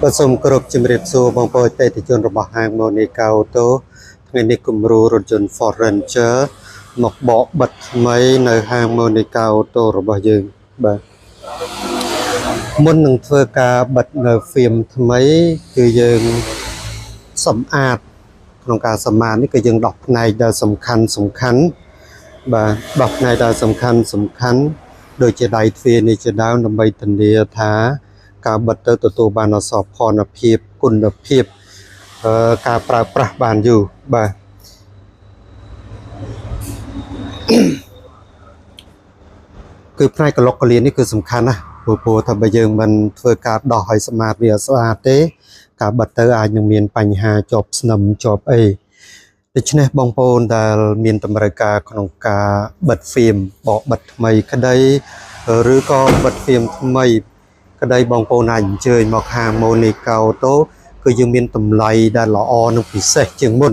ประสมกรบจิมเรียบสูบางปอยเตติจนระบหางโมนิกาโอโตថ្ងៃនេះគំរូរថយន្ត Ford Ranger មកបកបិទថ្មីនៅហាង Monica Auto របស់យើងបាទមុននឹងធ្វើការបិទនៅ film ថ្មីគឺយើងសម្អាតក្នុងការសម្អាតនេះគឺយើងដោះផ្នែកដែលសំខាន់បាទដោះផ្នែកដែលសំខាន់ដូចជាដៃទ្វារនេះជាដើមដើម្បីធានាថាការបិទទៅទទួលបានអសោភណភាពគុណភាពការប្រើប្រាស់បានយូរបាទគឺផ្នែកក្លុកកលៀននេះគឺសំខាន់ណាស់ព្រោះថាបើយើងមិនធ្វើការដោះឲ្យស្មាតវាស្អាតទេការបិទទៅអាចនឹងមានបញ្ហាជាប់ស្នឹមជាប់អីដូច្នេះបងប្អូនដែលមានតម្រូវការក្នុងការបិទហ្វៀមបកបិទថ្មីក្តីឬក៏បិទហ្វៀមថ្មីក្តីបងប្អូនអាចអញ្ជើញមកហាង Monica Auto គឺយើងមានតម្លៃដែលល្អនិងពិសេសជាងមុន